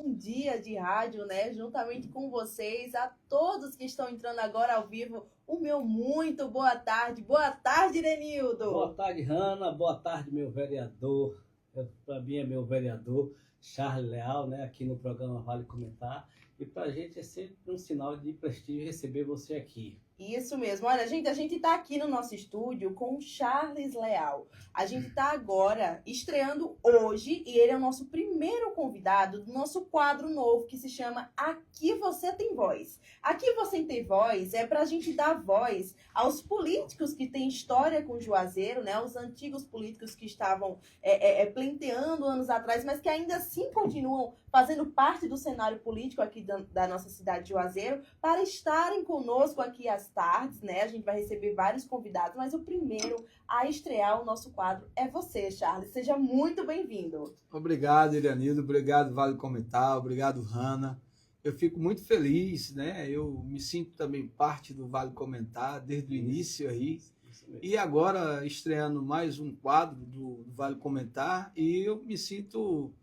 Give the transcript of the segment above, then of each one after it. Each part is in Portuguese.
um dia de rádio, né? Juntamente com vocês, a todos que estão entrando agora ao vivo, o meu muito boa tarde. Boa tarde, Irenildo. Boa tarde, Hanna. Boa tarde, meu vereador. Para mim é meu vereador, Charles Leal, né? Aqui no programa Vale Comentar. E para a gente é sempre um sinal de prestígio receber você aqui. Isso mesmo. Olha, gente, a gente está aqui no nosso estúdio com o Charles Leal. A gente está agora estreando hoje e ele é o nosso primeiro convidado do nosso quadro novo que se chama Aqui Você Tem Voz. Aqui Você Tem Voz é para a gente dar voz aos políticos que têm história com Juazeiro, né? Os antigos políticos que estavam plenteando anos atrás, mas que ainda assim continuam fazendo parte do cenário político aqui da nossa cidade de Juazeiro, para estarem conosco aqui às tardes, né? A gente vai receber vários convidados, mas o primeiro a estrear o nosso quadro é você, Charles. Seja muito bem-vindo. Obrigado, Irenildo. Obrigado, Vale Comentar. Obrigado, Hanna. Eu fico muito feliz, né? Eu me sinto também parte do Vale Comentar desde o início aí. E agora estreando mais um quadro do Vale Comentar e eu me sinto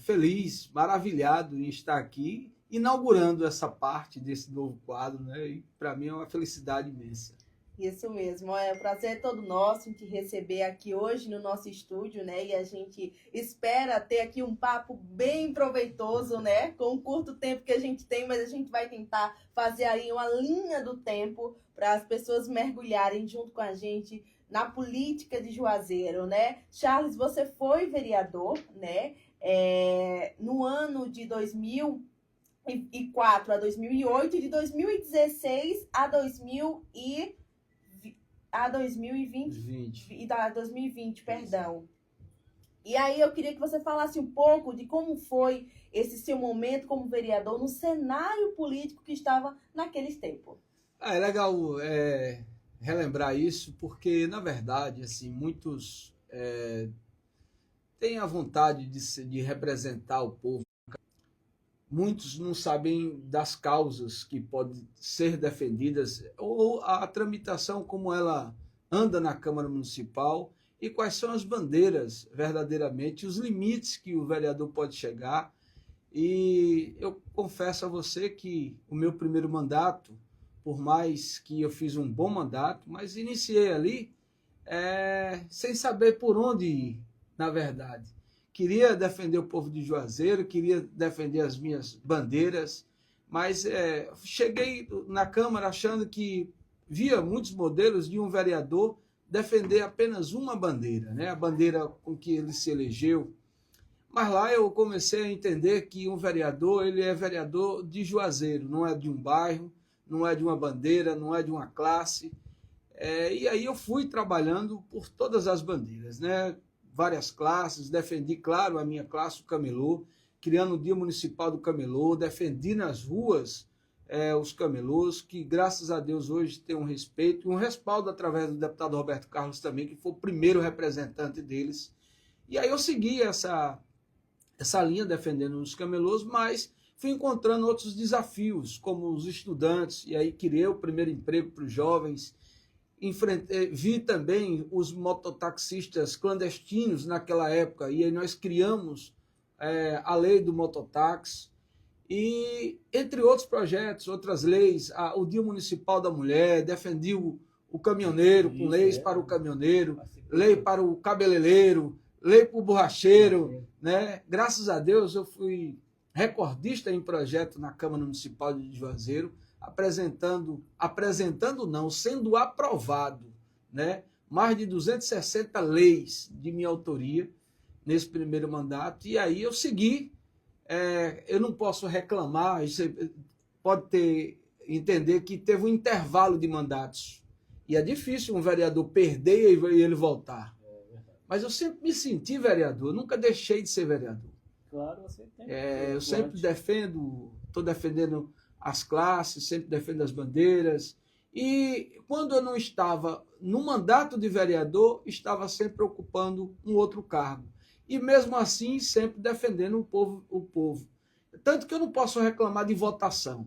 feliz, maravilhado em estar aqui inaugurando essa parte desse novo quadro, né? E para mim é uma felicidade imensa. Isso mesmo, o prazer é todo nosso em te receber aqui hoje no nosso estúdio, né? E a gente espera ter aqui um papo bem proveitoso, né? Com o curto tempo que a gente tem, mas a gente vai tentar fazer aí uma linha do tempo para as pessoas mergulharem junto com a gente na política de Juazeiro, né? Charles, você foi vereador, né? No ano de 2004 a 2008 e de 2016 a 2020, perdão. E aí eu queria que você falasse um pouco de como foi esse seu momento como vereador no cenário político que estava naqueles tempos. É legal relembrar isso, porque, na verdade, assim, muitos têm a vontade de representar o povo. Muitos não sabem das causas que podem ser defendidas ou a tramitação como ela anda na Câmara Municipal e quais são as bandeiras verdadeiramente, os limites que o vereador pode chegar. E eu confesso a você que o meu primeiro mandato, por mais que eu fiz um bom mandato, mas iniciei ali sem saber por onde ir, na verdade. Queria defender o povo de Juazeiro, queria defender as minhas bandeiras, mas cheguei na Câmara achando que via muitos modelos de um vereador defender apenas uma bandeira, né? A bandeira com que ele se elegeu. Mas lá eu comecei a entender que um vereador, ele é vereador de Juazeiro, não é de um bairro, não é de uma bandeira, não é de uma classe. E aí eu fui trabalhando por todas as bandeiras, né? Várias classes, defendi, claro, a minha classe, o camelô, criando o Dia Municipal do Camelô, defendi nas ruas os camelôs, que graças a Deus hoje tem um respeito e um respaldo através do deputado Roberto Carlos também, que foi o primeiro representante deles. E aí eu segui essa linha defendendo os camelôs, mas fui encontrando outros desafios, como os estudantes, e aí criei o primeiro emprego para os jovens. Vi também os mototaxistas clandestinos naquela época, e aí nós criamos a lei do mototáxi, e entre outros projetos, outras leis, o Dia Municipal da Mulher, defendi o caminhoneiro, com leis para o caminhoneiro, lei para o cabeleireiro, lei para o borracheiro, né? Graças a Deus eu fui recordista em projeto na Câmara Municipal de Juazeiro, sendo aprovado, né? Mais de 260 leis de minha autoria nesse primeiro mandato, e aí eu segui. Eu não posso reclamar, você pode entender que teve um intervalo de mandatos, e é difícil um vereador perder e ele voltar. Mas eu sempre me senti vereador, nunca deixei de ser vereador. Claro, você tem. Eu sempre estou defendendo as classes, sempre defendo as bandeiras. E quando eu não estava no mandato de vereador, estava sempre ocupando um outro cargo. E mesmo assim, sempre defendendo o povo. Tanto que eu não posso reclamar de votação.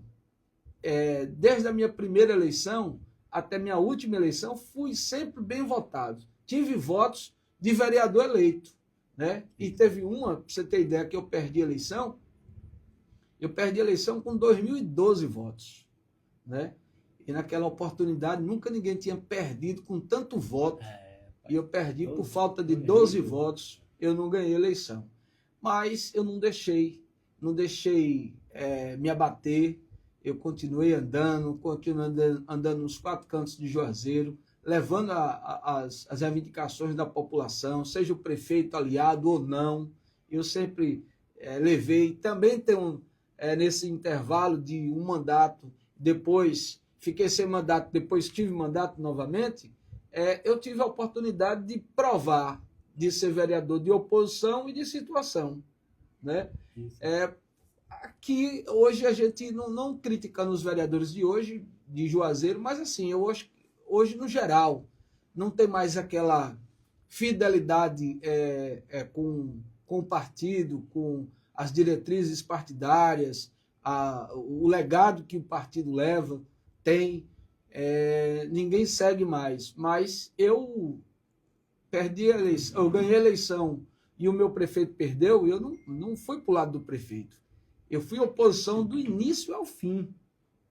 Desde a minha primeira eleição até minha última eleição, fui sempre bem votado. Tive votos de vereador eleito, né? E teve uma, para você ter ideia, que eu perdi a eleição, Eu perdi a eleição com 2.012 votos, né? E naquela oportunidade nunca ninguém tinha perdido com tanto voto. E eu perdi por falta de 12 votos, eu não ganhei a eleição. Mas eu não deixei me abater. Eu continuei andando nos 4 cantos de Juazeiro, levando as reivindicações da população, seja o prefeito aliado ou não. Eu sempre levei. Também tem nesse intervalo de um mandato, depois fiquei sem mandato, depois tive mandato novamente, eu tive a oportunidade de provar, de ser vereador de oposição e de situação, né? Aqui, hoje, a gente não criticando os vereadores de hoje, de Juazeiro, mas assim, eu acho que hoje, no geral, não tem mais aquela fidelidade com o partido, com as diretrizes partidárias, o legado que o partido leva, tem, ninguém segue mais. Mas eu perdi a eleição, eu ganhei a eleição e o meu prefeito perdeu, e eu não fui para o lado do prefeito. Eu fui oposição do início ao fim,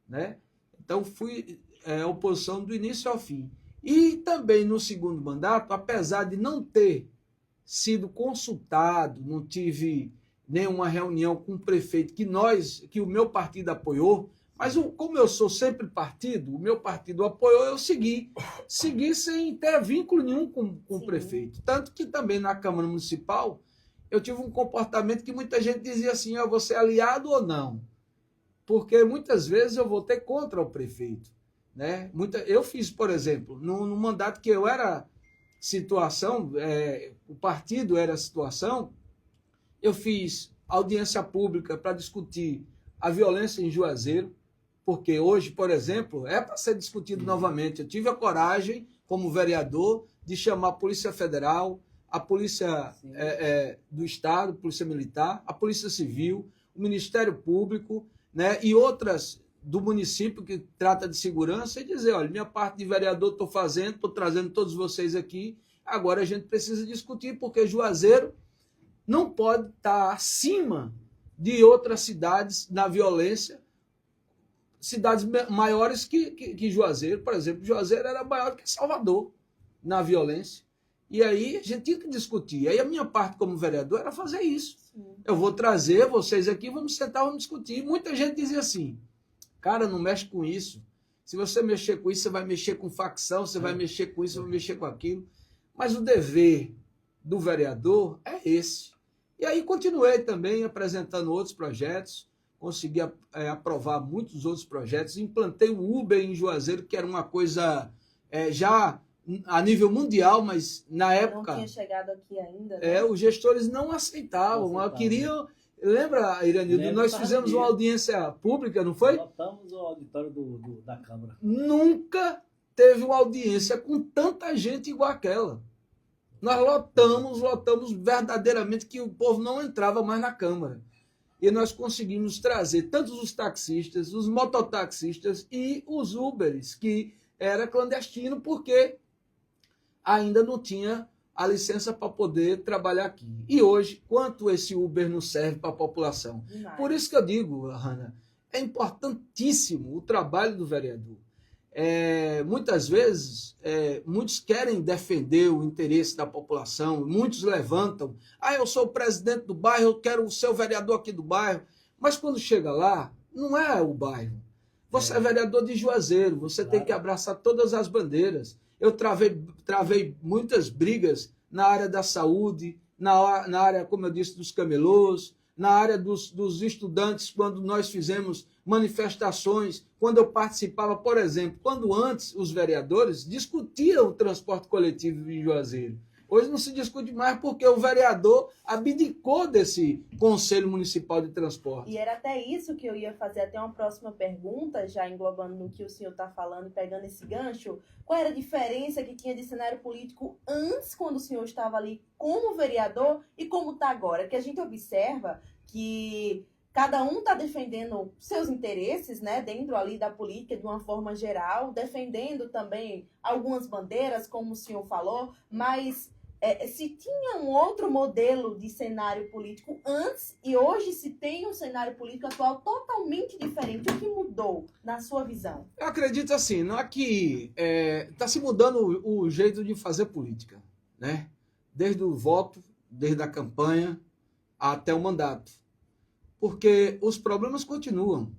né? Então, fui oposição do início ao fim. E também no segundo mandato, apesar de não ter sido consultado, não tive nenhuma reunião com o prefeito que o meu partido apoiou, mas como eu sou sempre partido, o meu partido apoiou, eu segui sem ter vínculo nenhum com o prefeito. Tanto que também na Câmara Municipal eu tive um comportamento que muita gente dizia assim, eu vou ser aliado ou não? Porque muitas vezes eu votei contra o prefeito, né? Eu fiz, por exemplo, no mandato que eu era situação, o partido era situação, eu fiz audiência pública para discutir a violência em Juazeiro, porque hoje, por exemplo, é para ser discutido novamente. Eu tive a coragem, como vereador, de chamar a Polícia Federal, a Polícia do Estado, a Polícia Militar, a Polícia Civil, o Ministério Público, né, e outras do município que trata de segurança, e dizer, olha, minha parte de vereador estou fazendo, estou trazendo todos vocês aqui, agora a gente precisa discutir, porque Juazeiro não pode estar acima de outras cidades na violência, cidades maiores que Juazeiro. Por exemplo, Juazeiro era maior que Salvador na violência. E aí a gente tinha que discutir. E aí a minha parte como vereador era fazer isso. Sim. Eu vou trazer vocês aqui, vamos sentar, vamos discutir. E muita gente dizia assim, cara, não mexe com isso. Se você mexer com isso, você vai mexer com facção, você vai mexer com isso, vai mexer com aquilo. Mas o dever do vereador é esse. E aí continuei também apresentando outros projetos, consegui aprovar muitos outros projetos, implantei o Uber em Juazeiro, que era uma coisa já a nível mundial, mas na época... Não tinha chegado aqui ainda, né? Os gestores não aceitavam. Queriam... Lembra, Iranildo? Nós fizemos uma audiência pública, não foi? Lotamos o auditório da Câmara. Nunca teve uma audiência com tanta gente igual aquela. Nós lotamos verdadeiramente, que o povo não entrava mais na Câmara. E nós conseguimos trazer tanto os taxistas, os mototaxistas e os Uberes, que era clandestino, porque ainda não tinha a licença para poder trabalhar aqui. E hoje, quanto esse Uber não serve para a população? Demais. Por isso que eu digo, Hanna, é importantíssimo o trabalho do vereador. Muitas vezes, muitos querem defender o interesse da população, muitos levantam, eu sou o presidente do bairro, eu quero ser o vereador aqui do bairro, mas quando chega lá, não é o bairro. Você é vereador de Juazeiro, você tem que abraçar todas as bandeiras. Eu travei muitas brigas na área da saúde, na área, como eu disse, dos camelôs, na área dos estudantes, quando nós fizemos manifestações, quando eu participava, por exemplo, quando antes os vereadores discutiam o transporte coletivo em Juazeiro. Hoje não se discute mais porque o vereador abdicou desse Conselho Municipal de Transporte. E era até isso que eu ia fazer, até uma próxima pergunta, já englobando no que o senhor está falando, pegando esse gancho. Qual era a diferença que tinha de cenário político antes, quando o senhor estava ali como vereador, e como está agora? Que a gente observa que cada um está defendendo seus interesses, né, dentro ali da política de uma forma geral, defendendo também algumas bandeiras, como o senhor falou, mas se tinha um outro modelo de cenário político antes e hoje se tem um cenário político atual totalmente diferente. O que mudou na sua visão? Eu acredito assim, não é que está se mudando o jeito de fazer política, né? Desde o voto, desde a campanha até o mandato. Porque os problemas continuam.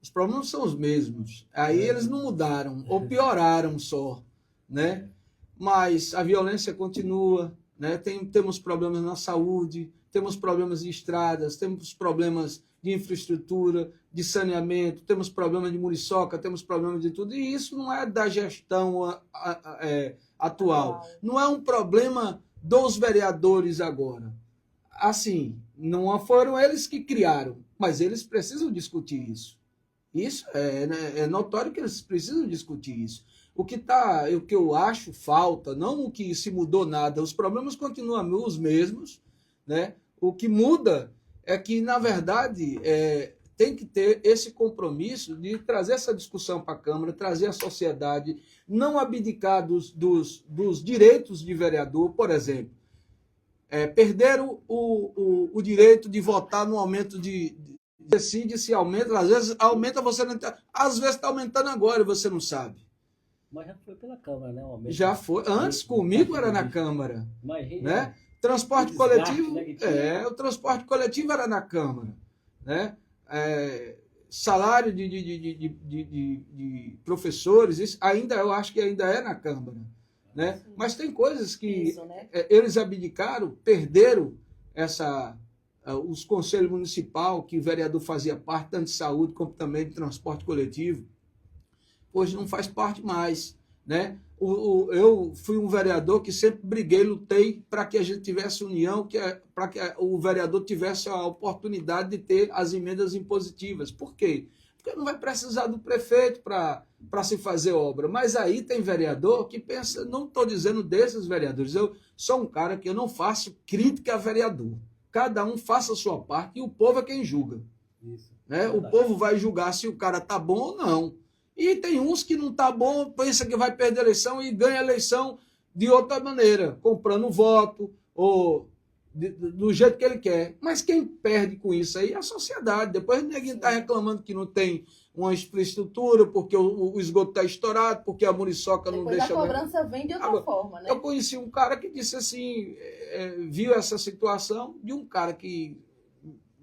Os problemas são os mesmos. Aí eles não mudaram, ou pioraram só, né? Mas a violência continua, né? Temos problemas na saúde, temos problemas de estradas, temos problemas de infraestrutura, de saneamento, temos problemas de muriçoca, temos problemas de tudo. E isso não é da gestão atual. Não é um problema dos vereadores agora. Assim, não foram eles que criaram, mas eles precisam discutir isso. Isso é notório que eles precisam discutir isso. O que eu acho falta, não o que se mudou nada, os problemas continuam os mesmos, né? O que muda é que, na verdade, tem que ter esse compromisso de trazer essa discussão para a Câmara, trazer a sociedade, não abdicar dos direitos de vereador, por exemplo. Perderam o direito de votar no aumento decide se aumenta, às vezes aumenta, você não está. Às vezes está aumentando agora e você não sabe. Mas já foi pela Câmara, né? Já foi. Antes, comigo, era na Câmara. Imagina. Né? Transporte coletivo. O transporte coletivo era na Câmara. Né? Salário de professores, isso ainda, eu acho que ainda é na Câmara. Né? Mas tem coisas que Isso, né? Eles abdicaram, perderam os conselhos municipais, que o vereador fazia parte, tanto de saúde como também de transporte coletivo. Hoje não faz parte mais. Né? Eu fui um vereador que sempre briguei, lutei para que a gente tivesse união, para que o vereador tivesse a oportunidade de ter as emendas impositivas. Por quê? Porque não vai precisar do prefeito para se fazer obra. Mas aí tem vereador que pensa, não estou dizendo desses vereadores, eu sou um cara que eu não faço crítica a vereador. Cada um faça a sua parte e o povo é quem julga. Isso, né? O povo vai julgar se o cara está bom ou não. E tem uns que não está bom, pensa que vai perder a eleição e ganha a eleição de outra maneira, comprando voto ou do jeito que ele quer. Mas quem perde com isso aí é a sociedade. Depois ninguém está reclamando que não tem uma infraestrutura, porque o esgoto está estourado, porque a muriçoca não deixa... Depois a cobrança vem de outra forma, né? Eu conheci um cara que disse assim, viu essa situação de um cara que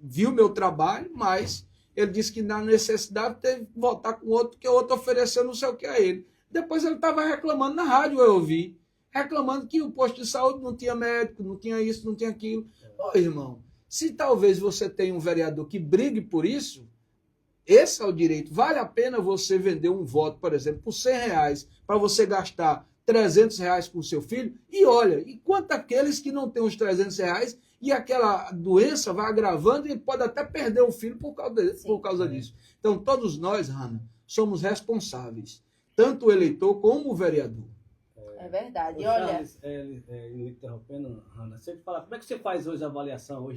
viu meu trabalho, mas ele disse que na necessidade teve que votar com outro, que o outro ofereceu não sei o que a ele. Depois ele estava reclamando na rádio, eu ouvi, reclamando que o posto de saúde não tinha médico, não tinha isso, não tinha aquilo. Ô, irmão, se talvez você tenha um vereador que brigue por isso, esse é o direito. Vale a pena você vender um voto, por exemplo, por R$100, para você gastar R$300 com o seu filho? E olha, enquanto aqueles que não têm os R$300 e aquela doença vai agravando e pode até perder o filho por causa disso. Então, todos nós, Hanna, somos responsáveis, tanto o eleitor como o vereador. É verdade. E olha, interrompendo, Hanna, você fala, como é que você faz hoje a avaliação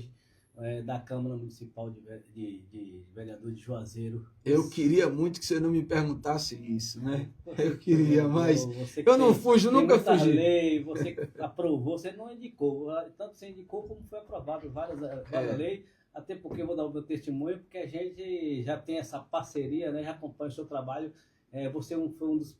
da Câmara Municipal de Vereadores de Juazeiro? Eu queria muito que você não me perguntasse isso, né? Eu queria, mas eu não fujo, nunca fugi. Lei, você aprovou, você não indicou, tanto você indicou como foi aprovado várias leis, até porque eu vou dar o meu testemunho, porque a gente já tem essa parceria, né? Já acompanha o seu trabalho. Você foi um dos...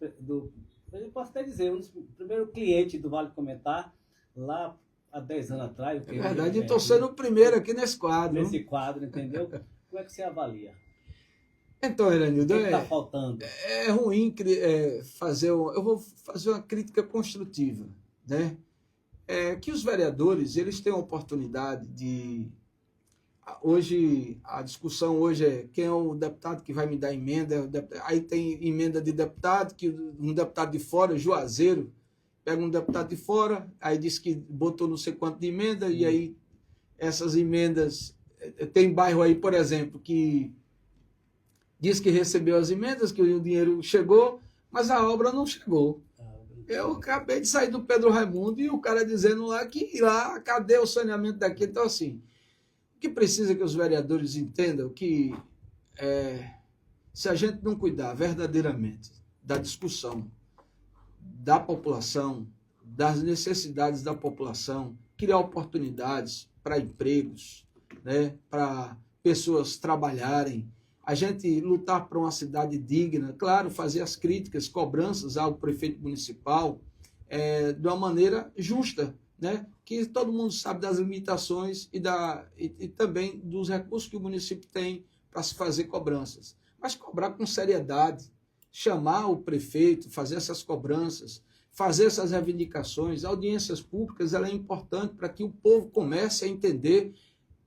eu posso até dizer, um dos primeiros clientes do Vale Comentar, lá há 10 anos atrás. É verdade, eu estou sendo o primeiro aqui nesse quadro. Nesse quadro, entendeu? Como é que você avalia? Então, Eranildo, o que está faltando? É ruim fazer... Eu vou fazer uma crítica construtiva, né? Que os vereadores, eles têm a oportunidade de... Hoje, a discussão hoje é quem é o deputado que vai me dar emenda. Aí tem emenda de deputado, que um deputado de fora, Juazeiro, pega um deputado de fora, aí diz que botou não sei quanto de emenda, e aí essas emendas... Tem bairro aí, por exemplo, que diz que recebeu as emendas, que o dinheiro chegou, mas a obra não chegou. Eu acabei de sair do Pedro Raimundo e o cara dizendo lá que lá, cadê o saneamento daqui? Então, assim, o que precisa que os vereadores entendam que se a gente não cuidar verdadeiramente da discussão da população, das necessidades da população, criar oportunidades para empregos, né, para pessoas trabalharem, a gente lutar por uma cidade digna, claro, fazer as críticas, cobranças ao prefeito municipal de uma maneira justa, né, que todo mundo sabe das limitações e também dos recursos que o município tem para se fazer cobranças. Mas cobrar com seriedade, chamar o prefeito, fazer essas cobranças, fazer essas reivindicações, audiências públicas, ela é importante para que o povo comece a entender.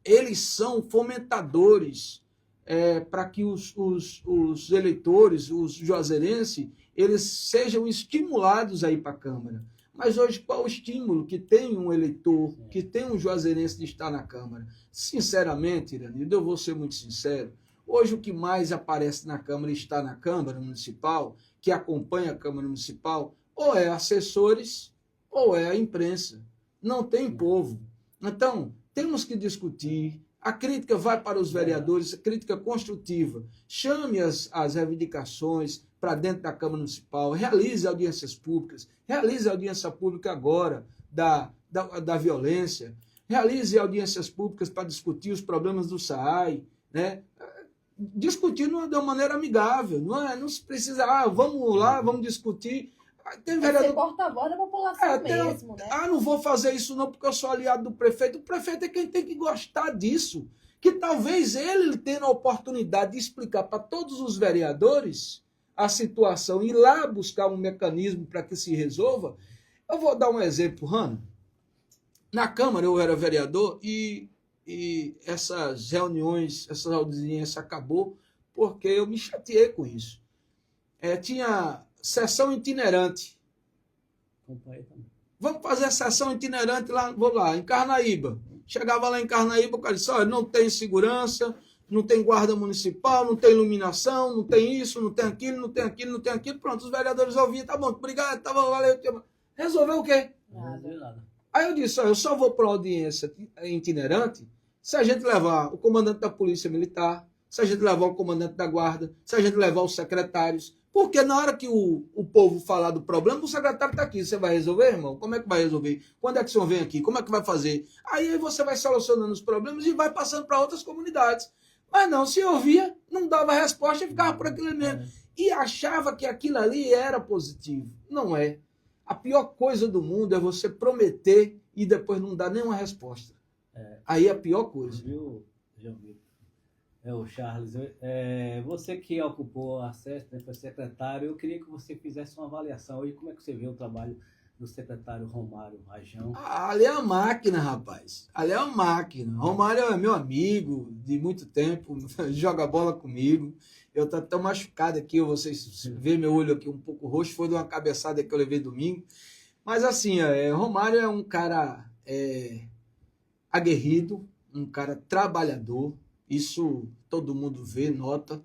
Eles são fomentadores para que os eleitores, os juazeirenses, eles sejam estimulados a ir para a Câmara. Mas hoje, qual o estímulo que tem um eleitor, que tem um juazeirense de estar na Câmara? Sinceramente, Iranildo, eu vou ser muito sincero, hoje o que mais aparece na Câmara e está na Câmara Municipal, que acompanha a Câmara Municipal, ou é assessores, ou é a imprensa. Não tem povo. Então, temos que discutir. A crítica vai para os vereadores, a crítica construtiva. Chame as reivindicações para dentro da Câmara Municipal, realize audiências públicas, realize audiência pública agora da violência, realize audiências públicas para discutir os problemas do SAAI, né? Discutir de uma maneira amigável, não se precisa, vamos lá, vamos discutir. Tem vereador... Ser porta-voz da população mesmo, né? Não vou fazer isso não porque eu sou aliado do prefeito. O prefeito é quem tem que gostar disso. Que talvez ele tenha a oportunidade de explicar para todos os vereadores a situação e ir lá buscar um mecanismo para que se resolva. Eu vou dar um exemplo, Rano. Na Câmara eu era vereador e essas reuniões, essas audiências acabou porque eu me chateei com isso. Tinha sessão itinerante. Vamos fazer a sessão itinerante lá, vou lá, em Carnaíba. Chegava lá em Carnaíba, o cara disse, olha, não tem segurança, não tem guarda municipal, não tem iluminação, não tem isso, não tem aquilo, não tem aquilo, não tem aquilo. Pronto, os vereadores ouviam, tá bom, obrigado, tá bom, valeu. Resolveu o quê? Nada. Aí eu disse, olha, eu só vou para a audiência itinerante se a gente levar o comandante da Polícia Militar, se a gente levar o comandante da Guarda, se a gente levar os secretários. Porque na hora que o povo falar do problema, o secretário está aqui. Você vai resolver, irmão? Como é que vai resolver? Quando é que o senhor vem aqui? Como é que vai fazer? Aí você vai solucionando os problemas e vai passando para outras comunidades. Mas não, se ouvia, não dava resposta e ficava por aquilo mesmo. E achava que aquilo ali era positivo. Não é. A pior coisa do mundo é você prometer e depois não dar nenhuma resposta. Aí é a pior coisa. Viu, João Vitor? O Charles, você que ocupou acesso, né, foi secretário, eu queria que você fizesse uma avaliação. E como é que você vê o trabalho do secretário Romário Rajão? Ali é a máquina, rapaz. Ali é a máquina. Romário é meu amigo de muito tempo, joga bola comigo. Eu tô tão machucado aqui, vocês veem meu olho aqui um pouco roxo, foi de uma cabeçada que eu levei domingo. Mas assim, Romário é um cara aguerrido, um cara trabalhador. Isso todo mundo vê, nota.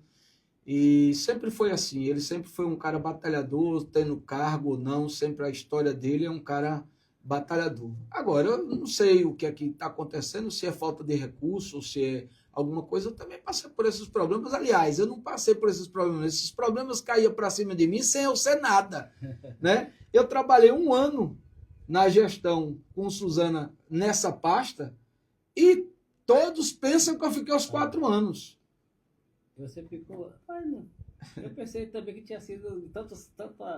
E sempre foi assim. Ele sempre foi um cara batalhador, tendo cargo ou não. Sempre a história dele é um cara batalhador. Agora, eu não sei o que é que está acontecendo, se é falta de recurso, ou se é alguma coisa. Eu também passei por esses problemas. Aliás, eu não passei por esses problemas. Esses problemas caíam para cima de mim sem eu ser nada. Né? Eu trabalhei 1 ano na gestão com Suzana nessa pasta e todos pensam que eu fiquei aos 4 anos. Você ficou... Eu pensei também que tinha sido tantas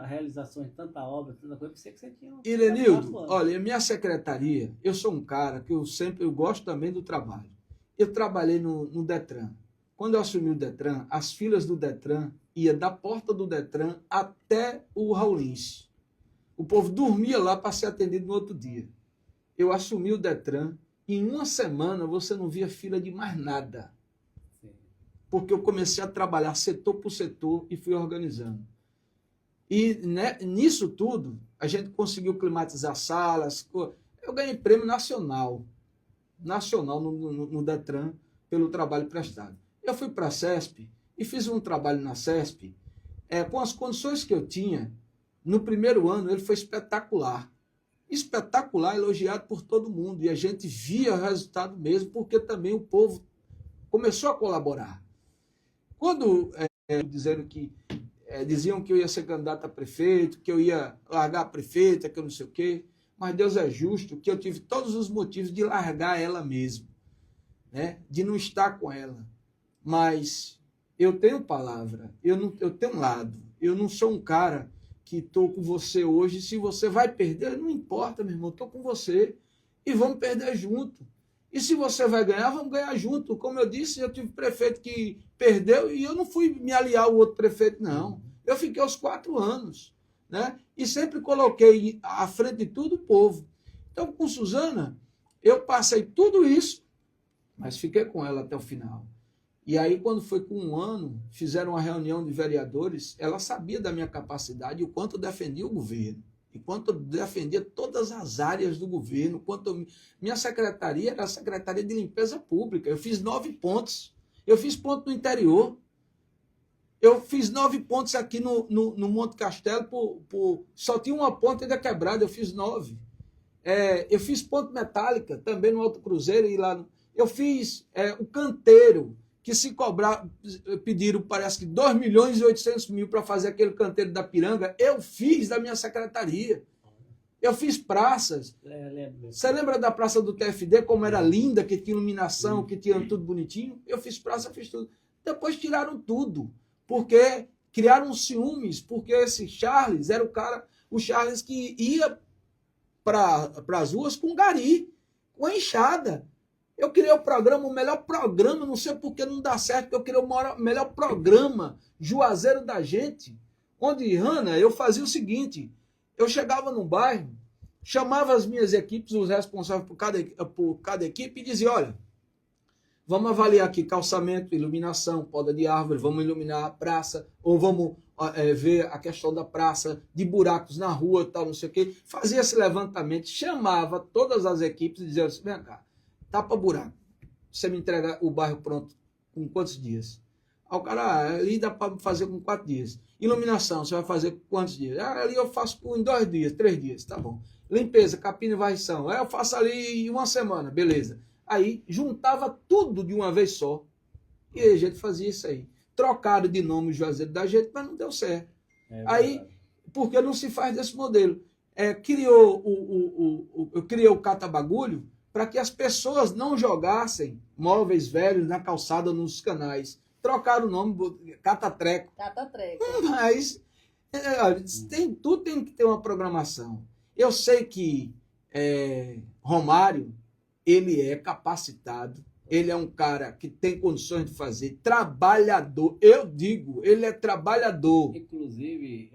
realizações, tanta obra, tanta coisa. Eu pensei que você tinha... Irenildo, olha, minha secretaria, eu sou um cara que eu gosto também do trabalho. Eu trabalhei no Detran. Quando eu assumi o Detran, as filas do Detran ia da porta do Detran até o Raulins. O povo dormia lá para ser atendido no outro dia. Eu assumi o Detran. Em 1 semana você não via fila de mais nada. Sim. Porque eu comecei a trabalhar setor por setor e fui organizando. E nisso tudo, a gente conseguiu climatizar salas. Eu ganhei prêmio nacional no Detran pelo trabalho prestado. Eu fui para a CESP e fiz um trabalho na CESP com as condições que eu tinha. No primeiro ano ele foi espetacular. Espetacular, elogiado por todo mundo. E a gente via o resultado mesmo, porque também o povo começou a colaborar. Quando dizendo que diziam que eu ia ser candidato a prefeito, que eu ia largar a prefeita, que eu não sei o quê. Mas Deus é justo, que eu tive todos os motivos de largar ela mesmo, né? De não estar com ela. Mas eu tenho palavra, eu tenho lado. Eu não sou um cara que estou com você hoje. Se você vai perder, não importa, meu irmão, estou com você. E vamos perder junto. E se você vai ganhar, vamos ganhar junto. Como eu disse, eu tive prefeito que perdeu e eu não fui me aliar ao outro prefeito, não. Eu fiquei aos 4 anos, né? E sempre coloquei à frente de tudo o povo. Então, com Suzana, eu passei tudo isso, mas fiquei com ela até o final. E aí, quando foi com 1 ano, fizeram uma reunião de vereadores, ela sabia da minha capacidade e o quanto eu defendia o governo. Enquanto eu defendia todas as áreas do governo, minha secretaria era a Secretaria de Limpeza Pública. Eu fiz 9 pontos. Eu fiz ponto no interior. Eu fiz 9 pontos aqui no Monte Castelo. Só tinha uma ponta ainda quebrada, eu fiz 9. Eu fiz ponto metálica, também no Alto Cruzeiro. Eu fiz o canteiro, que se cobrar, pediram, parece que 2.800.000 para fazer aquele canteiro da Piranga, eu fiz da minha secretaria. Eu fiz praças. Você lembra da praça do TFD, como era linda, que tinha iluminação, que tinha tudo bonitinho? Eu fiz praça, fiz tudo. Depois tiraram tudo, porque criaram ciúmes, porque esse Charles era o Charles que ia para as ruas com gari, com enxada. Eu criei o melhor programa, não sei por que não dá certo, eu criei o melhor programa, Juazeiro da Gente, onde, Hanna, eu fazia o seguinte, eu chegava num bairro, chamava as minhas equipes, os responsáveis por cada equipe, e dizia, olha, vamos avaliar aqui calçamento, iluminação, poda de árvore, vamos iluminar a praça, ou vamos ver a questão da praça, de buracos na rua, tal, não sei o quê. Fazia esse levantamento, chamava todas as equipes e dizia assim, vem cá, tapa buraco. Você me entrega o bairro pronto com quantos dias? Aí o cara, ali dá para fazer com 4 dias. Iluminação, você vai fazer com quantos dias? Ali eu faço em 2 dias, 3 dias, tá bom. Limpeza, capina e varrição. Aí eu faço ali em 1 semana, beleza. Aí juntava tudo de uma vez só. E aí a gente fazia isso aí. Trocaram de nome o Juazeiro da Gente, mas não deu certo. Aí, porque não se faz desse modelo. Eu criei o Catabagulho, para que as pessoas não jogassem móveis velhos na calçada nos canais. Trocaram o nome, Catatreco. Catatreco. Mas tudo tem que ter uma programação. Eu sei que Romário, ele é capacitado, ele é um cara que tem condições de fazer, trabalhador. Eu digo, ele é trabalhador. Inclusive,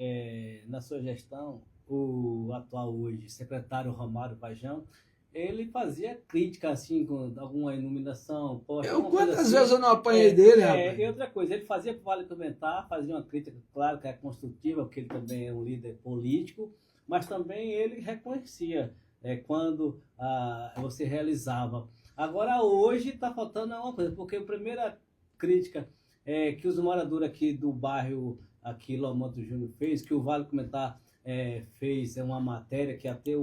na sua gestão, o atual hoje, secretário Romário Vajão, ele fazia crítica, assim, com alguma iluminação. Quantas vezes eu não apanhei dele, rapaz? E outra coisa, ele fazia para Vale Comentar, fazia uma crítica, claro, que é construtiva, porque ele também é um líder político, mas também ele reconhecia quando você realizava. Agora, hoje, está faltando uma coisa, porque a primeira crítica que os moradores aqui do bairro, aqui, Lomanto Júnior fez, que o Vale Comentar fez uma matéria que até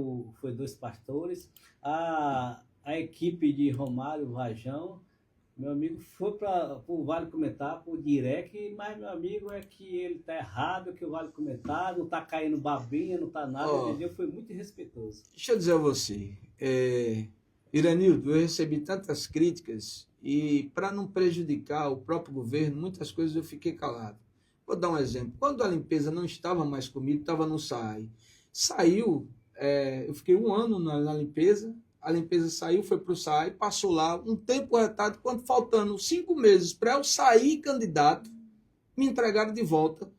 foi 2 pastores, a equipe de Romário Vajão, meu amigo, foi para o Vale Comentar, por direct, mas meu amigo é que ele está errado, que o Vale Comentar não está caindo babinha, não está nada, entendeu? Foi muito irrespeitoso. Deixa eu dizer a você, Iranildo, eu recebi tantas críticas e para não prejudicar o próprio governo, muitas coisas eu fiquei calado. Vou dar um exemplo. Quando a limpeza não estava mais comigo, estava no SAAI. Saiu, eu fiquei 1 ano na limpeza, a limpeza saiu, foi para o SAAI, passou lá um tempo retado, quando faltando 5 meses para eu sair candidato, me entregaram de volta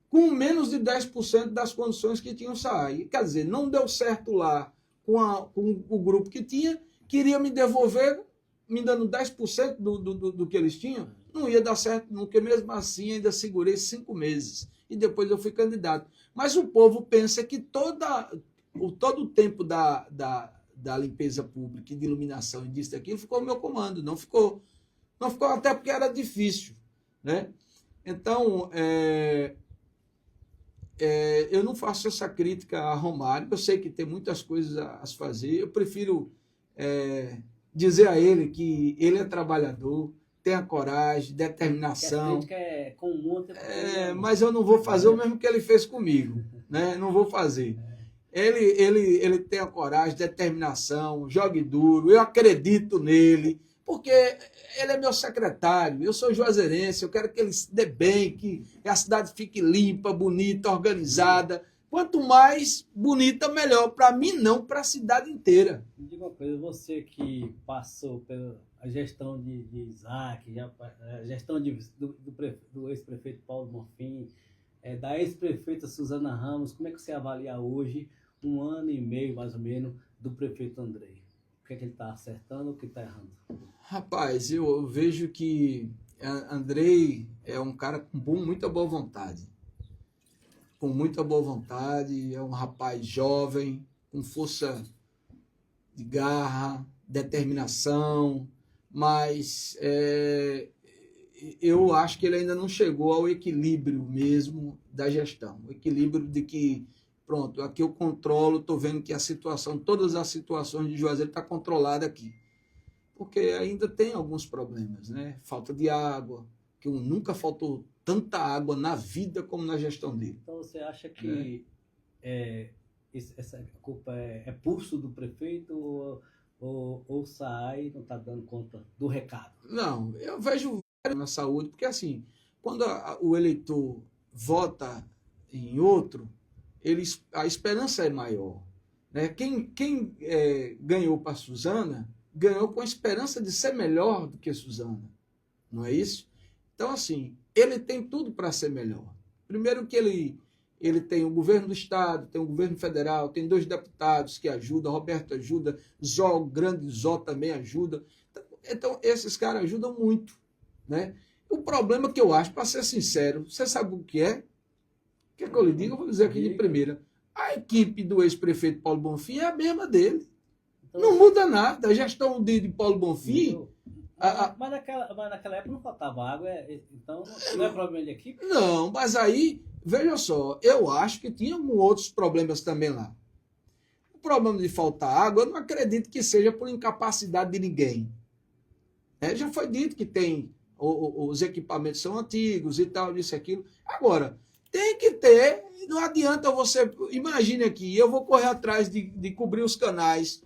com menos de 10% das condições que tinha o SAAI. Quer dizer, não deu certo lá com o grupo que tinha, queria me devolver, me dando 10% do que eles tinham. Não ia dar certo nunca, mesmo assim ainda segurei 5 meses. E depois eu fui candidato. Mas o povo pensa que todo o tempo da limpeza pública e de iluminação e disso e daquilo ficou ao meu comando. Não ficou até porque era difícil, né? Então, eu não faço essa crítica a Romário. Eu sei que tem muitas coisas a se fazer. Eu prefiro dizer a ele que ele é trabalhador, tenha coragem, Que a determinação. crítica é comum até porque Mas eu não vou fazer o mesmo que ele fez comigo, né? Não vou fazer. Ele tem a coragem, determinação, jogue duro, eu acredito nele, porque ele é meu secretário, eu sou juazeirense, eu quero que ele se dê bem, que a cidade fique limpa, bonita, organizada. Quanto mais bonita, melhor. Para mim, não, para a cidade inteira. Me diga uma coisa, você que passou pela gestão de Isaac, a gestão do ex-prefeito Paulo Bonfim, da ex-prefeita Suzana Ramos, como é que você avalia hoje, 1 ano e meio mais ou menos, do prefeito Andrei? O que é que ele está acertando ou o que está errando? Rapaz, eu vejo que Andrei é um cara com muita boa vontade. Com muita boa vontade, é um rapaz jovem, com força de garra, determinação, mas eu acho que ele ainda não chegou ao equilíbrio mesmo da gestão. O equilíbrio de que, pronto, aqui eu controlo, estou vendo que a situação, todas as situações de Juazeiro estão controladas aqui. Porque ainda tem alguns problemas, né? Falta de água, que nunca faltou tanta água na vida como na gestão dele. Então você acha que essa culpa é pulso do prefeito ou SAAI não está dando conta do recado? Não, eu vejo na saúde, porque assim, quando o eleitor vota em outro, a esperança é maior. Né? Quem ganhou para a Suzana, ganhou com a esperança de ser melhor do que a Suzana. Não é isso? Então, assim, ele tem tudo para ser melhor. Primeiro que ele tem o governo do Estado, tem o governo federal, tem 2 deputados que ajudam, Roberto ajuda, Zó, o grande Zó também ajuda. Então, esses caras ajudam muito. Né? O problema que eu acho, para ser sincero, você sabe o que é? O que é que eu lhe digo? Eu vou dizer aqui de primeira. A equipe do ex-prefeito Paulo Bonfim é a mesma dele. Então, não muda nada. A gestão de Paulo Bonfim... Mas naquela época não faltava água, então não é problema de equipe? Não, mas aí, veja só, eu acho que tinha outros problemas também lá. O problema de faltar água, eu não acredito que seja por incapacidade de ninguém. Já foi dito que tem, os equipamentos são antigos e tal, isso e aquilo. Agora, tem que ter, não adianta você, imagine aqui, eu vou correr atrás de cobrir os canais,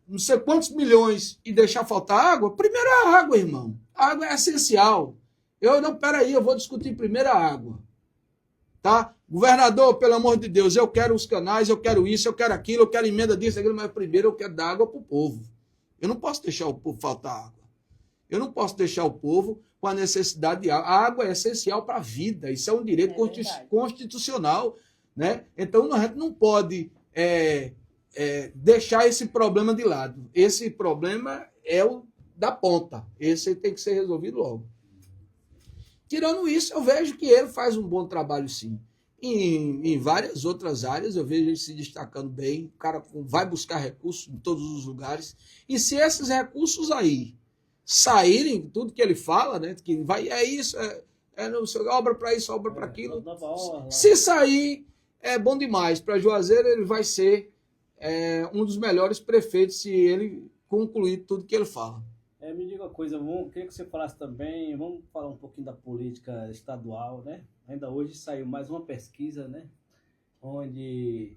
não sei quantos milhões e deixar faltar água. Primeiro a água, irmão. A água é essencial. Peraí, eu vou discutir primeiro a água. Tá? Governador, pelo amor de Deus, eu quero os canais, eu quero isso, eu quero aquilo, eu quero emenda disso, aquilo, mas primeiro eu quero dar água para o povo. Eu não posso deixar o povo faltar água. Eu não posso deixar o povo com a necessidade de água. A água é essencial para a vida. Isso é um direito constitucional. Né? Então, a gente não pode... deixar esse problema de lado. Esse problema é o da ponta. Esse tem que ser resolvido logo. Tirando isso, eu vejo que ele faz um bom trabalho, sim. Em várias outras áreas, eu vejo ele se destacando bem. O cara vai buscar recursos em todos os lugares. E se esses recursos aí saírem, tudo que ele fala, né, que vai, isso, não sei, obra para isso, obra para aquilo. Se sair, é bom demais. Para Juazeiro, ele vai ser um dos melhores prefeitos se ele concluir tudo que ele fala. Me diga uma coisa, queria que você falasse também, vamos falar um pouquinho da política estadual, né? Ainda hoje saiu mais uma pesquisa, né? Onde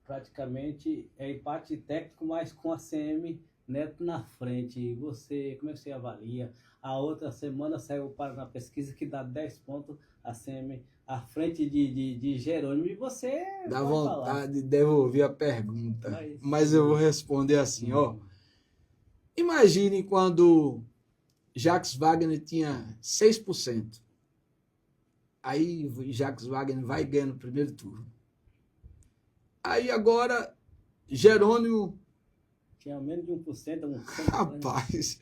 praticamente é empate técnico, mas com a CM Neto na frente. E você, como é que você avalia? A outra semana saiu na pesquisa que dá 10 pontos a CM à frente de Jerônimo, e você dá vontade de devolver a pergunta, mas eu vou responder assim, ó. Imagine quando Jacques Wagner tinha 6%. Aí Jacques Wagner vai ganhando no primeiro turno. Aí agora Jerônimo tinha menos de 1%. Rapaz,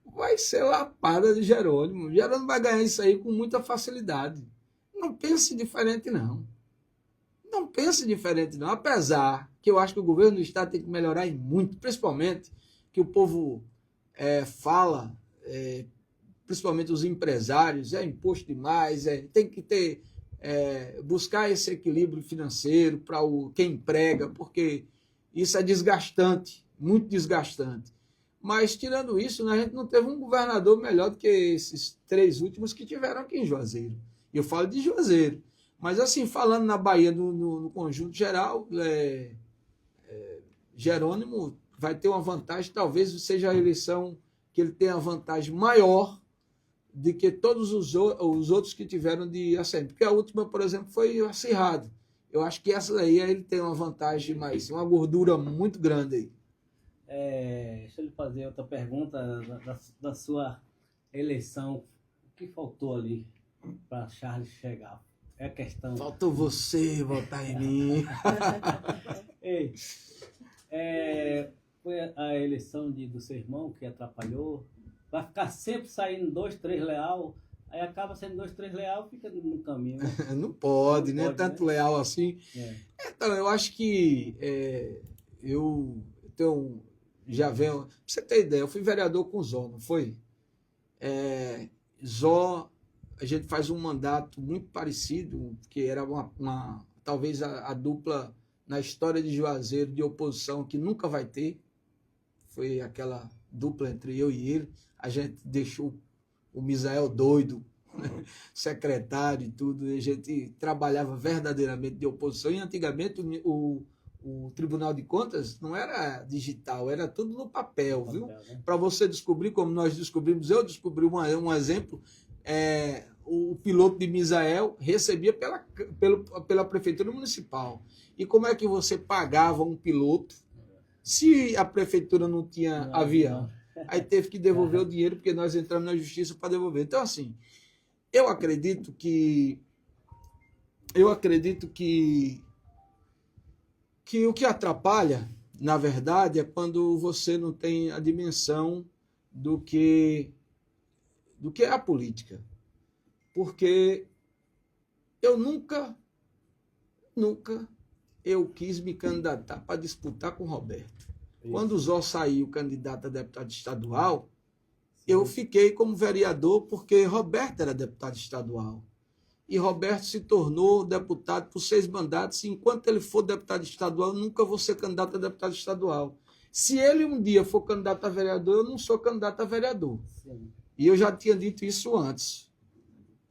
vai ser lapada de Jerônimo. Jerônimo vai ganhar isso aí com muita facilidade. Não pense diferente, não. Não pense diferente, não. Apesar que eu acho que o governo do Estado tem que melhorar muito, principalmente que o povo fala, principalmente os empresários, imposto demais, tem que ter, buscar esse equilíbrio financeiro para quem emprega, porque isso é desgastante, muito desgastante. Mas, tirando isso, né, a gente não teve um governador melhor do que esses 3 últimos que tiveram aqui em Juazeiro. E eu falo de Juazeiro. Mas, assim, falando na Bahia no conjunto geral, Jerônimo vai ter uma vantagem, talvez seja a eleição que ele tenha vantagem maior do que todos os outros que tiveram de assento. Porque a última, por exemplo, foi acirrado. Eu acho que essa daí ele tem uma vantagem mais, uma gordura muito grande aí. Deixa eu lhe fazer outra pergunta da sua eleição. O que faltou ali para Charles chegar? É a questão. Faltou você votar em mim. Ei, foi a eleição do seu irmão que atrapalhou. Vai ficar sempre saindo 2, 3 leal. Aí acaba sendo 2, 3 leal, fica no caminho. Não pode, não né? pode, Tanto né? leal assim. Então, eu acho que eu tenho. Já venho. Pra você ter ideia, eu fui vereador com o Zó, não foi? Zó, a gente faz um mandato muito parecido, que era talvez a dupla na história de Juazeiro de oposição que nunca vai ter. Foi aquela dupla entre eu e ele. A gente deixou o Misael doido, secretário e tudo. E a gente trabalhava verdadeiramente de oposição. E antigamente o Tribunal de Contas não era digital, era tudo no papel, viu? Né? Para você descobrir, como nós descobrimos, eu descobri um exemplo, o piloto de Misael recebia pela Prefeitura Municipal. E como é que você pagava um piloto se a Prefeitura não tinha avião? Aí teve que devolver o dinheiro, porque nós entramos na Justiça para devolver. Então, assim, eu acredito que o que atrapalha, na verdade, é quando você não tem a dimensão do que é a política. Porque eu nunca eu quis me candidatar para disputar com o Roberto. Isso. Quando o Zó saiu candidato a deputado estadual, eu fiquei como vereador porque Roberto era deputado estadual. E Roberto se tornou deputado por 6 mandatos. E enquanto ele for deputado estadual, eu nunca vou ser candidato a deputado estadual. Se ele um dia for candidato a vereador, eu não sou candidato a vereador. Sim. E eu já tinha dito isso antes.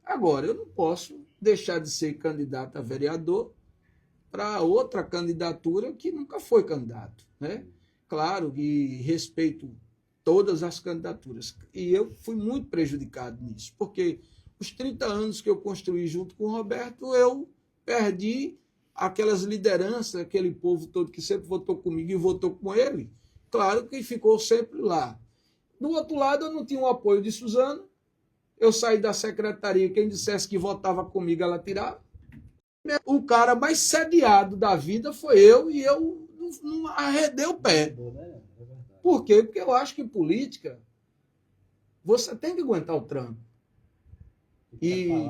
Agora, eu não posso deixar de ser candidato a vereador para outra candidatura que nunca foi candidato, né? Claro que respeito todas as candidaturas. E eu fui muito prejudicado nisso, porque os 30 anos que eu construí junto com o Roberto, eu perdi aquelas lideranças, aquele povo todo que sempre votou comigo e votou com ele. Claro que ficou sempre lá. Do outro lado, eu não tinha o apoio de Suzana. Eu saí da secretaria, quem dissesse que votava comigo, ela tirava. O cara mais sediado da vida foi eu, e eu não arredei o pé. Por quê? Porque eu acho que política, você tem que aguentar o tranco. E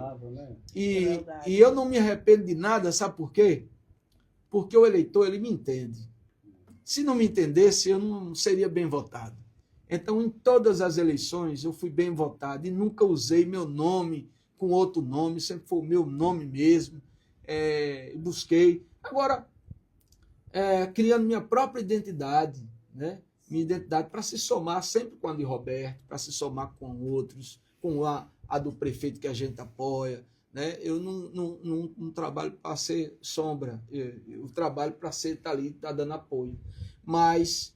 eu não me arrependo de nada, sabe por quê? Porque o eleitor, ele me entende. Se não me entendesse, eu não seria bem votado. Então, em todas as eleições, eu fui bem votado e nunca usei meu nome com outro nome, sempre foi o meu nome mesmo. Busquei. Agora, criando minha própria identidade, né? Minha identidade para se somar sempre com a de Roberto, para se somar com outros, com a do prefeito que a gente apoia, né? Eu não trabalho para ser sombra, eu trabalho para estar ali, estar dando apoio. Mas,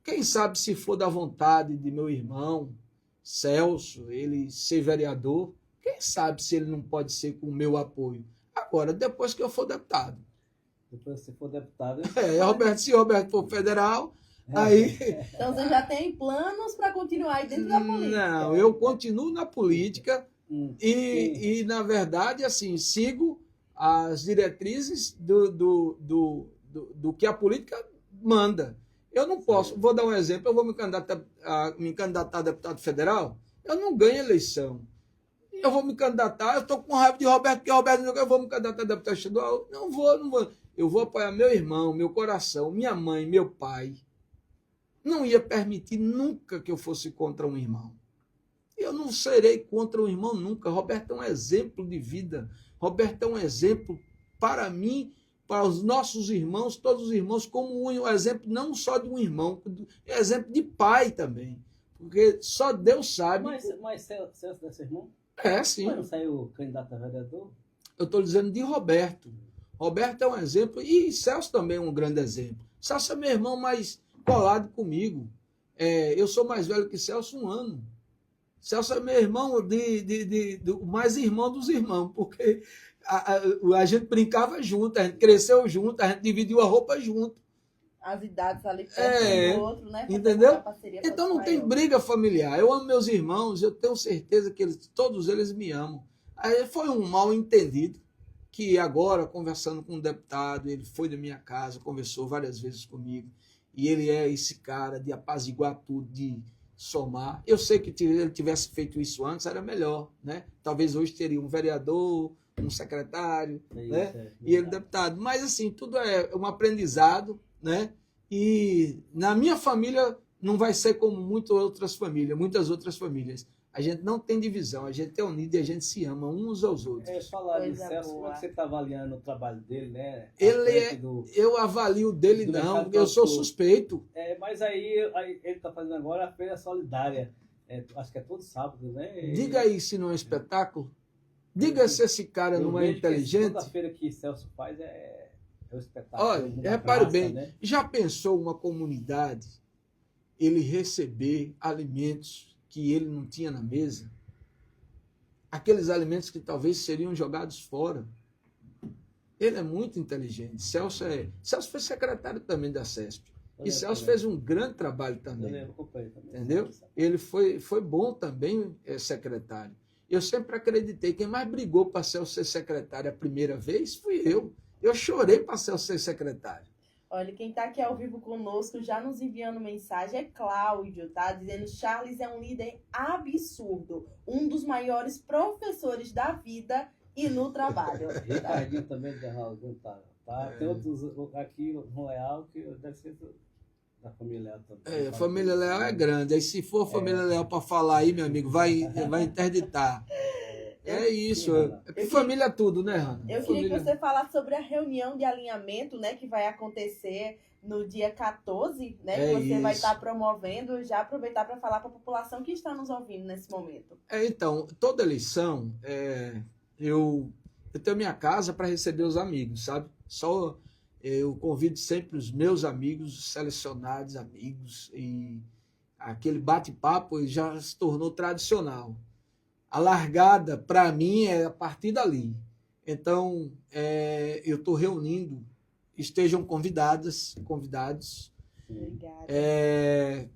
quem sabe se for da vontade de meu irmão, Celso, ele ser vereador, quem sabe se ele não pode ser com o meu apoio. Agora, depois que eu for deputado. Depois que você for deputado... Se Roberto for federal... Aí... Então você já tem planos para continuar aí dentro da política? Não, eu continuo na política e, na verdade, assim, sigo as diretrizes do que a política manda. Eu não posso, vou dar um exemplo, eu vou me candidatar a deputado federal, eu não ganho eleição. Eu vou me candidatar, eu estou com raiva de Roberto, porque Roberto não, eu vou me candidatar a deputado estadual. Não vou. Eu vou apoiar meu irmão, meu coração, minha mãe, meu pai. Não ia permitir nunca que eu fosse contra um irmão. Eu não serei contra um irmão nunca. Roberto é um exemplo de vida. Roberto é um exemplo para mim, para os nossos irmãos, todos os irmãos, como um exemplo não só de um irmão, é exemplo de pai também. Porque só Deus sabe. Mas Celso é seu irmão? É, sim. Mas não saiu candidato a vereador? Eu estou dizendo de Roberto. Roberto é um exemplo, e Celso também é um grande exemplo. Celso é meu irmão mais colado comigo. Eu sou mais velho que Celso 1 ano. Celso é meu irmão, mais irmão dos irmãos, porque a gente brincava junto, a gente cresceu junto, a gente dividiu a roupa junto. As idades ali perto do outro, né? Entendeu? Então não tem briga familiar. Eu amo meus irmãos, eu tenho certeza que todos eles me amam. Aí foi um mal entendido, que agora, conversando com um deputado, ele foi da minha casa, conversou várias vezes comigo, e ele é esse cara de apaziguar tudo, de somar. Eu sei que se ele tivesse feito isso antes, era melhor, né? Talvez hoje teria um vereador, um secretário, né? E ele deputado. Mas, assim, tudo é um aprendizado, né? E na minha família não vai ser como muitas outras famílias. A gente não tem divisão, a gente é unido e a gente se ama uns aos outros. Falar de Celso, como é que você está avaliando o trabalho dele, né? Eu avalio dele não, porque eu sou suspeito. Mas aí ele está fazendo agora a Feira Solidária. Acho que é todo sábado, né? Diga aí se não é espetáculo. Diga se esse cara não é inteligente. Toda feira que Celso faz é um espetáculo. Olha, repare bem, né? Já pensou uma comunidade ele receber alimentos que ele não tinha na mesa? Aqueles alimentos que talvez seriam jogados fora. Ele é muito inteligente. Celso foi secretário também da CESP. E Celso fez um grande trabalho também. Entendeu? Ele foi bom também secretário. Eu sempre acreditei, quem mais brigou para Celso ser secretário a primeira vez fui eu. Eu chorei para Celso ser secretário. Olha, quem está aqui ao vivo conosco, já nos enviando mensagem, é Cláudio, tá? Dizendo: Charles é um líder absurdo, um dos maiores professores da vida e no trabalho. Ricardinho também de Raulzinho, tá? Tem outros aqui no Leal que deve ser da família Leal também. A família Leal é grande. Aí se for a família Leal para falar aí, meu amigo, vai interditar. É isso. Família é tudo, né, Rana? Eu queria que você falasse sobre a reunião de alinhamento, né, que vai acontecer no dia 14, né, que você vai estar promovendo. Já aproveitar para falar para a população que está nos ouvindo nesse momento. Então, toda eleição, eu tenho minha casa para receber os amigos, sabe? Eu convido sempre os meus amigos, selecionados amigos, e aquele bate-papo já se tornou tradicional. A largada, para mim, é a partir dali. Então, eu estou reunindo, estejam convidados,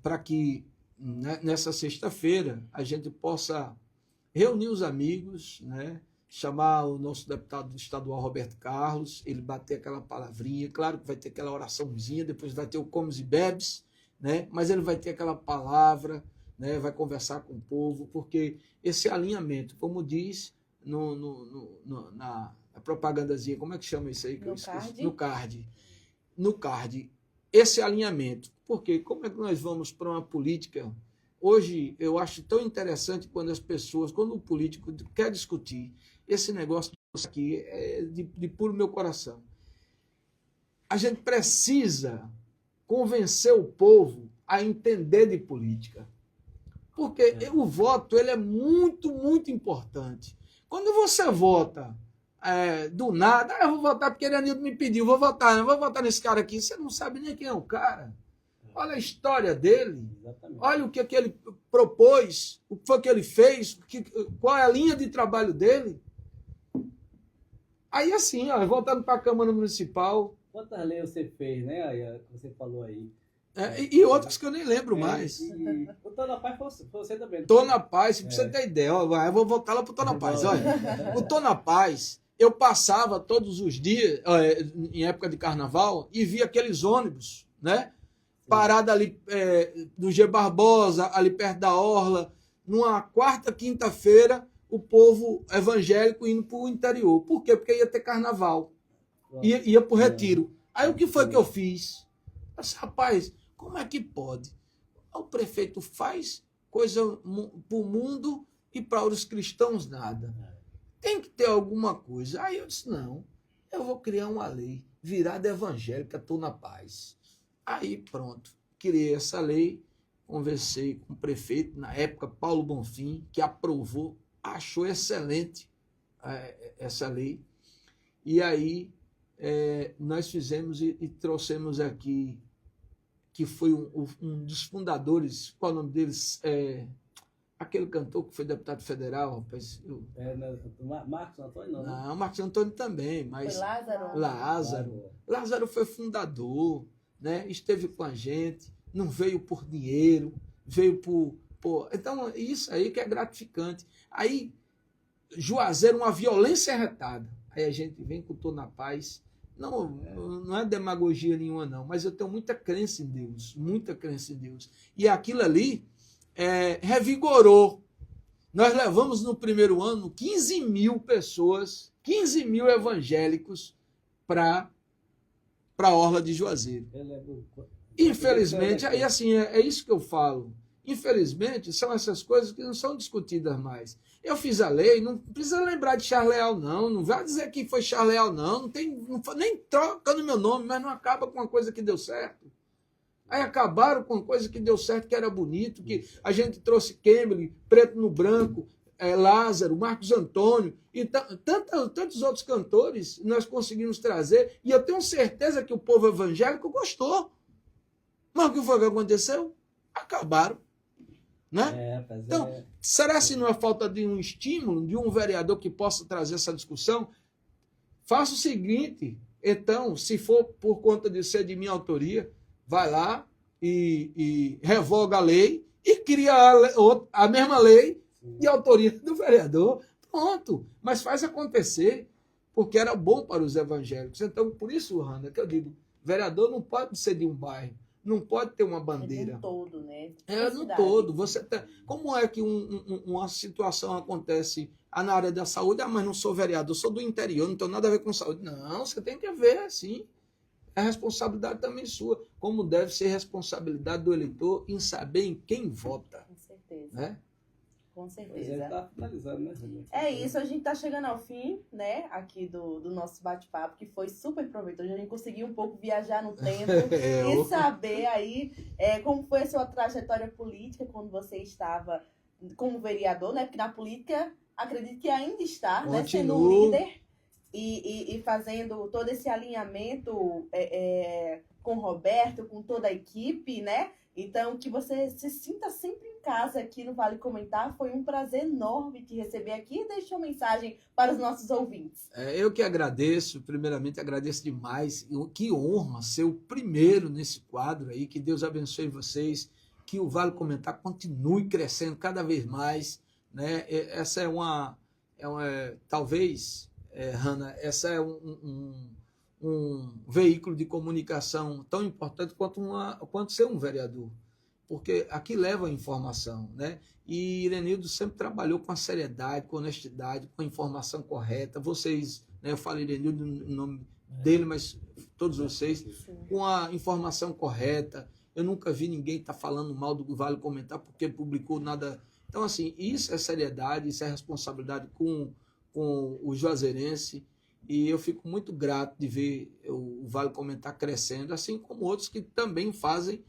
para que nessa sexta-feira a gente possa reunir os amigos, né? Chamar o nosso deputado estadual Roberto Carlos, ele bater aquela palavrinha, claro que vai ter aquela oraçãozinha, depois vai ter o comes e bebes, né? Mas ele vai ter aquela palavra, né? Vai conversar com o povo, porque esse alinhamento, como diz na propagandazinha, como é que chama isso aí? Que eu esqueci? No card, esse alinhamento, porque como é que nós vamos para uma política? Hoje eu acho tão interessante quando o político quer discutir esse negócio aqui, de puro meu coração. A gente precisa convencer o povo a entender de política. Porque o voto ele é muito, muito importante. Quando você vota do nada, eu vou votar porque Eranildo me pediu, vou votar nesse cara aqui, você não sabe nem quem é o cara. Olha a história dele, olha o que ele propôs, o que foi que ele fez, qual é a linha de trabalho dele. Aí assim, voltando para a Câmara Municipal. Quantas leis você fez, né? Você falou aí. E outras que eu nem lembro mais. O Tô na Paz foi você também. Tô na Paz, pra você ter ideia. Eu vou voltar lá pro Tô na Paz. Olha, o Tô na Paz, eu passava todos os dias, em época de carnaval, e via aqueles ônibus, né? Parada ali do G. Barbosa, ali perto da Orla, numa quarta, quinta-feira, o povo evangélico indo para o interior. Por quê? Porque ia ter carnaval. Ia para o retiro. Aí o que foi que eu fiz? Eu disse, rapaz, como é que pode? O prefeito faz coisa para o mundo e para os cristãos nada. Tem que ter alguma coisa. Aí eu disse, não, eu vou criar uma lei. virada evangélica, estou na paz. Aí, pronto, criei essa lei, conversei com o prefeito, na época, Paulo Bonfim, que aprovou, achou excelente essa lei. E aí, nós fizemos e trouxemos aqui, que foi um dos fundadores, qual é o nome deles? Aquele cantor que foi deputado federal, rapaz. Marcos Antônio, não, né? Não, Marcos Antônio também, mas Foi Lázaro? Lázaro. Lázaro foi fundador, né? Esteve com a gente, não veio por dinheiro, veio por... Então, isso aí que é gratificante. Aí, Juazeiro, uma violência retada. Aí a gente vem com Tô na Paz. Não é demagogia nenhuma, não, mas eu tenho muita crença em Deus, muita crença em Deus. E aquilo ali revigorou. Nós levamos no primeiro ano 15 mil pessoas, 15 mil evangélicos para a Orla de Juazeiro. Infelizmente, aí assim, é isso que eu falo. Infelizmente, são essas coisas que não são discutidas mais. Eu fiz a lei, não precisa lembrar de Charles Leal, não. Não vai dizer que foi Charles Leal, não. Nem troca no meu nome, mas não acaba com uma coisa que deu certo. Aí acabaram com uma coisa que deu certo, que era bonito, que a gente trouxe Kemble, Preto no Branco, Lázaro, Marcos Antônio, e tantos outros cantores nós conseguimos trazer, e eu tenho certeza que o povo evangélico gostou. Mas o que foi que aconteceu? Acabaram. Né? Então, será se não é falta de um estímulo, de um vereador que possa trazer essa discussão? Faça o seguinte, então, se for por conta de ser de minha autoria, vai lá e revoga a lei e cria a mesma lei de autoria do vereador. Pronto, mas faz acontecer, porque era bom para os evangélicos. Então, por isso, Hanna, que eu digo, vereador não pode ser de um bairro, não pode ter uma bandeira. É no todo, né? No todo. Como é que uma situação acontece na área da saúde? Mas não sou vereador, sou do interior, não tenho nada a ver com saúde. Não, você tem que ver, sim. É responsabilidade também sua, como deve ser responsabilidade do eleitor em saber em quem vota. Com certeza. Né? Com certeza. Está finalizando, né, gente? É isso, a gente está chegando ao fim, né, aqui do nosso bate-papo, que foi super proveitoso. A gente conseguiu um pouco viajar no tempo e saber aí como foi a sua trajetória política quando você estava como vereador, né? Porque na política, acredito que ainda está, né, sendo um líder e fazendo todo esse alinhamento com o Roberto, com toda a equipe, né? Então, que você se sinta sempre em casa aqui no Vale Comentar. Foi um prazer enorme te receber aqui e deixa uma mensagem para os nossos ouvintes. Eu que agradeço, primeiramente agradeço demais. Que honra ser o primeiro nesse quadro aí. Que Deus abençoe vocês, que o Vale Comentar continue crescendo cada vez mais. Né? Essa talvez, Hanna, essa é um veículo de comunicação tão importante quanto ser um vereador, porque aqui leva a informação, né? E Irenildo sempre trabalhou com a seriedade, com a honestidade, com a informação correta. Vocês, né? Eu falo Irenildo no nome dele, mas todos vocês, com a informação correta. Eu nunca vi ninguém estar falando mal do Vale Comentar porque publicou nada. Então, assim, isso é seriedade, isso é responsabilidade com o juazeirense. E eu fico muito grato de ver o Vale Comentar crescendo, assim como outros que também fazem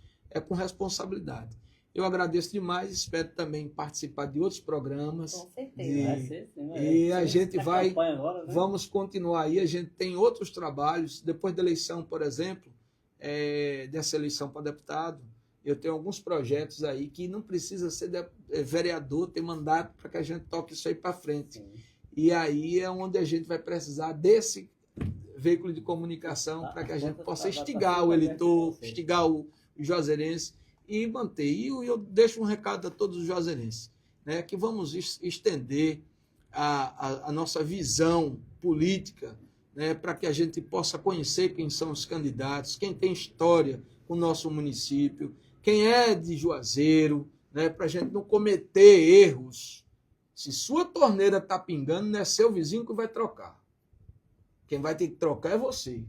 com responsabilidade. Eu agradeço demais, espero também participar de outros programas. Com certeza. E a gente vai, agora, né? Vamos continuar aí, a gente tem outros trabalhos, depois da eleição, por exemplo, dessa eleição para deputado, eu tenho alguns projetos aí que não precisa ser vereador, ter mandato para que a gente toque isso aí para frente. Sim. E aí é onde a gente vai precisar desse veículo de comunicação para que a gente possa instigar o eleitor, instigar o juazeirense e manter. E eu deixo um recado a todos os juazeirenses, né, que vamos estender a nossa visão política, né, para que a gente possa conhecer quem são os candidatos, quem tem história com o nosso município, quem é de Juazeiro, né, para a gente não cometer erros. Se sua torneira está pingando, não é seu vizinho que vai trocar. Quem vai ter que trocar é você.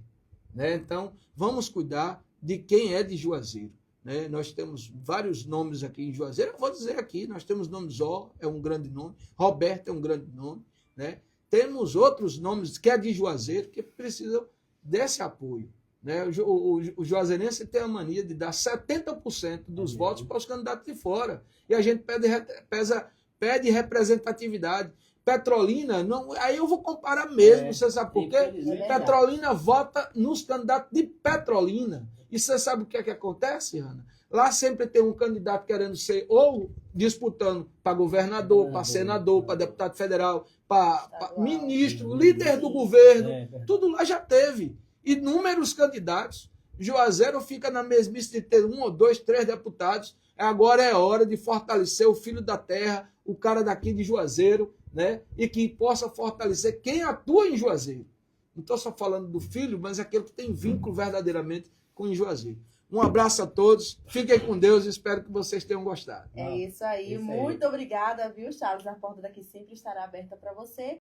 Né? Então, vamos cuidar de quem é de Juazeiro. Né? Nós temos vários nomes aqui em Juazeiro. Eu vou dizer aqui, nós temos nome Zó, é um grande nome. Roberto é um grande nome. Né? Temos outros nomes que é de Juazeiro que precisam desse apoio. Né? O Juazeirense tem a mania de dar 70% dos votos para os candidatos de fora. E a gente pede representatividade. Petrolina, não, aí eu vou comparar mesmo, você sabe por quê? Petrolina vota nos candidatos de Petrolina. E você sabe o que é que acontece, Ana? Lá sempre tem um candidato querendo ser ou disputando para governador, para senador, para deputado federal, para ministro, líder do governo. Tudo lá já teve. Inúmeros candidatos. Juazeiro fica na mesmice de ter 1 ou 2, 3 deputados. Agora é hora de fortalecer o filho da terra, o cara daqui de Juazeiro, né? E que possa fortalecer quem atua em Juazeiro. Não estou só falando do filho, mas aquele que tem vínculo verdadeiramente com o Juazeiro. Um abraço a todos, fiquem com Deus e espero que vocês tenham gostado. É isso aí, muito obrigada, viu, Charles? A porta daqui sempre estará aberta para você.